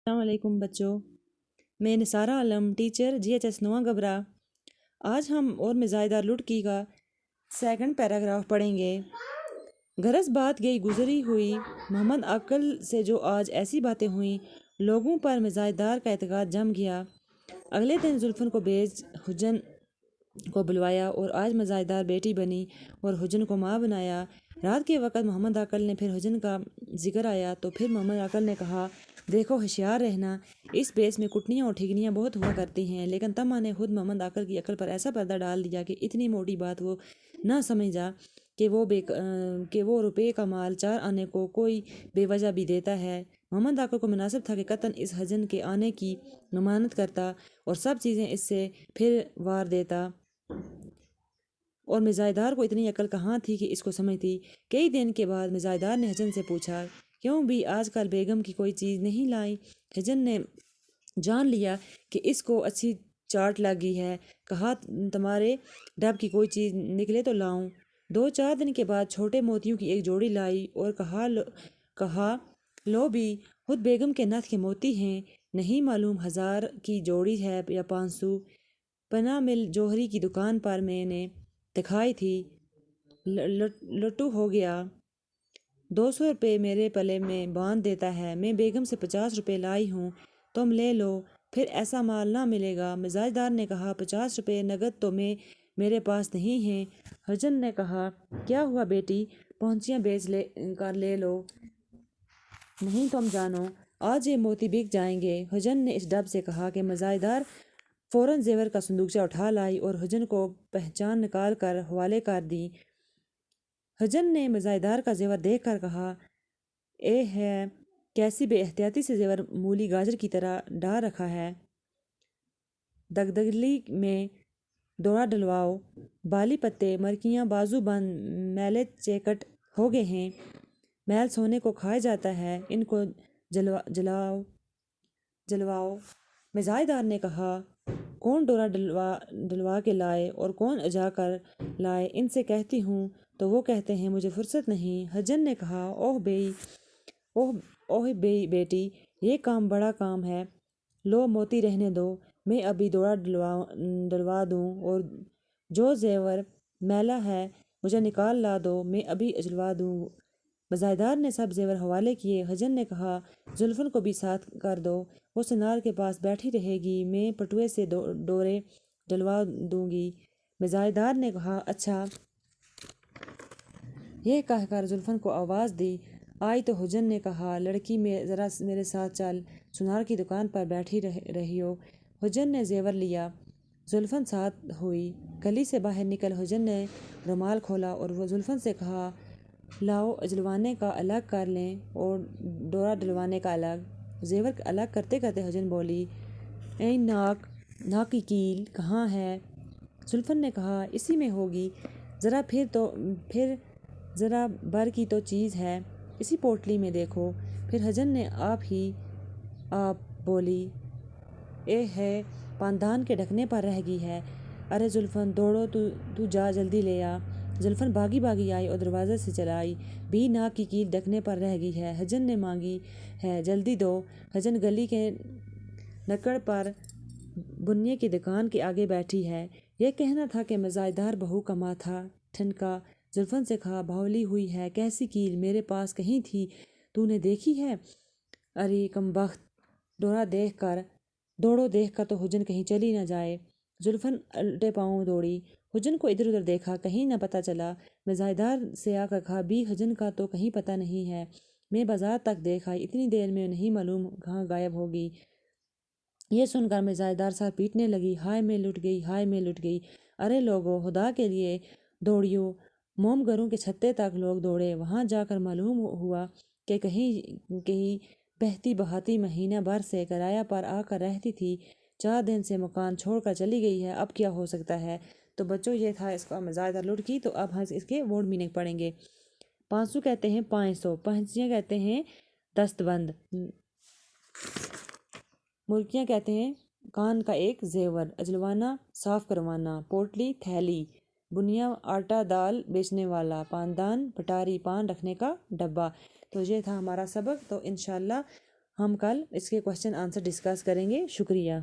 السلام علیکم بچوں، میں نثارہ عالم ٹیچر GHS نواں گبرا۔ آج ہم اور مزاحدار لڑکی کا سیکنڈ پیراگراف پڑھیں گے۔ غرض بات گئی گزری ہوئی محمد عقل سے جو آج ایسی باتیں ہوئیں، لوگوں پر مزاحدار کا اعتقاد جم گیا۔ اگلے دن زلفن کو بھیج حجن کو بلوایا اور آج مزاحدار بیٹی بنی اور حجن کو ماں بنایا۔ رات کے وقت محمد عقل نے پھر حجن کا ذکر آیا تو پھر محمد عقل نے کہا، دیکھو ہوشیار رہنا، اس بیس میں کٹنیاں اور ٹھگنیاں بہت ہوا کرتی ہیں۔ لیکن تما نے خود محمد عقل کی عقل پر ایسا پردہ ڈال دیا کہ اتنی موٹی بات وہ نہ سمجھا کہ وہ روپے کا مال 4 آنے کو کوئی بے وجہ بھی دیتا ہے۔ محمد عقل کو مناسب تھا کہ قطعاً اس حجن کے آنے کی ضمانت کرتا اور سب چیزیں اس سے پھر وار دیتا، اور مزاحدار کو اتنی عقل کہاں تھی کہ اس کو سمجھتی۔ کئی دن کے بعد مزاحدار نے حجن سے پوچھا، کیوں بھی آج کل بیگم کی کوئی چیز نہیں لائی؟ حجن نے جان لیا کہ اس کو اچھی چاٹ لگ گئی ہے، کہا تمہارے ڈب کی کوئی چیز نکلے تو لاؤں۔ 2-4 دن کے بعد چھوٹے موتیوں کی ایک جوڑی لائی اور کہا لو بھی خود بیگم کے نتھ کے موتی ہیں، نہیں معلوم 1000 کی جوڑی ہے یا 500۔ پنا مل جوہری کی دکان پر میں نے دکھائی تھی، لٹو ہو گیا، 200 روپے میرے پلے میں باندھ دیتا ہے، میں بیگم سے 50 روپے لائی ہوں، تم لے لو، پھر ایسا مال نہ ملے گا۔ مزاحدار نے کہا، 50 روپے نقد تو میرے پاس نہیں ہیں۔ حجن نے کہا، کیا ہوا بیٹی، پہنچیاں بیچ کر لے لو، نہیں تم جانو آج یہ موتی بک جائیں گے۔ حجن نے اس ڈب سے کہا کہ مزاحدار فوراً زیور کا صندوقچہ اٹھا لائی اور حجن کو پہچان نکال کر حوالے کر دی۔ حجن نے مزاحدار کا زیور دیکھ کر کہا، اے ہے کیسی بے احتیاطی سے زیور مولی گاجر کی طرح ڈال رکھا ہے، دگدگلی میں دوڑا ڈلواؤ، بالی پتے مرکیاں بازو بند میلے چیکٹ ہو گئے ہیں، میل سونے کو کھائے جاتا ہے، ان کو جلواؤ۔ مزاحدار نے کہا، کون ڈورا ڈلوا کے لائے اور کون اجا کر لائے، ان سے کہتی ہوں تو وہ کہتے ہیں مجھے فرصت نہیں۔ حجن نے کہا، اوہ بیٹی، یہ کام بڑا کام ہے، لو موتی رہنے دو، میں ابھی دوڑا ڈلوا دوں، اور جو زیور میلا ہے مجھے نکال لا دو، میں ابھی اجلوا دوں۔ مزاحدار نے سب زیور حوالے کیے۔ حجن نے کہا، زلفن کو بھی ساتھ کر دو، وہ سنار کے پاس بیٹھی رہے گی، میں پٹوے سے ڈورے ڈلوا دوں گی۔ مزاحدار نے کہا، اچھا۔ یہ کہہ کر زلفن کو آواز دی آئی تو حجن نے کہا، لڑکی ذرا میرے ساتھ چل، سنار کی دکان پر بیٹھی رہیو۔ حجن نے زیور لیا، زلفن ساتھ ہوئی۔ گلی سے باہر نکل حجن نے رومال کھولا اور وہ زلفن سے کہا، لاؤ اجلوانے کا الگ کر لیں اور ڈورا ڈلوانے کا الگ۔ زیور الگ کرتے کرتے حجن بولی، اے ناک کی کیل کہاں ہے؟ زلفن نے کہا، اسی میں ہوگی، ذرا پھر ذرا بر کی تو چیز ہے، اسی پوٹلی میں دیکھو۔ پھر حجن نے آپ بولی، اے ہے پاندان کے ڈھکنے پر رہ گئی ہے، ارے زلفن دوڑو، تو جا جلدی لے آ۔ زلفن بھاگی آئی اور دروازے سے چلائی بھی، ناک کی کیل ڈھکنے پر رہ گئی ہے، حجن نے مانگی ہے، جلدی دو۔ حجن گلی کے نکڑ پر بنیے کی دکان کے آگے بیٹھی ہے۔ یہ کہنا تھا کہ مزاحدار بہو کا ماتھا ٹھنکا۔ زلفن سے کہا، بھولی ہوئی ہے، کیسی کیل؟ میرے پاس کہیں تھی، تو نے دیکھی ہے؟ ارے کمبخت، دوڑو دیکھ کر تو حجن کہیں چلی نہ جائے۔ زلفن الٹے پاؤں دوڑی، حجن کو ادھر ادھر دیکھا، کہیں نہ پتہ چلا۔ مزاحدار سے آ کر کہا، بھی حجن کا تو کہیں پتہ نہیں ہے، میں بازار تک دیکھ آئی، اتنی دیر میں نہیں معلوم کہاں غائب ہوگی۔ یہ سن کر مزاحدار سر پیٹنے لگی، ہائے میں لٹ گئی، ہائے میں لٹ گئی، ارے لوگو خدا کے لیے دوڑیو۔ موم گھروں کے چھتے تک لوگ دوڑے، وہاں جا کر معلوم ہوا کہ کہیں بہتی بہاتی مہینہ بھر سے کرایہ پر آ کر رہتی تھی، 4 دن سے مکان چھوڑ کر چلی گئی ہے، اب کیا ہو سکتا ہے؟ تو بچوں یہ تھا اس کا مزاحدار لڑکی۔ تو اب ہم اس کے ورڈ میننگ پڑھیں گے۔ 500 کہتے ہیں 500، پہنچیاں کہتے ہیں دست بند، مرکیاں کہتے ہیں کان کا ایک زیور، اجلوانا صاف کروانا، پوٹلی تھیلی، بنیا آٹا دال بیچنے والا، پاندان پٹاری پان رکھنے کا ڈبہ۔ تو یہ تھا ہمارا سبق، تو انشاءاللہ ہم کل اس کے کوشچن آنسر ڈسکس کریں گے. شکریہ.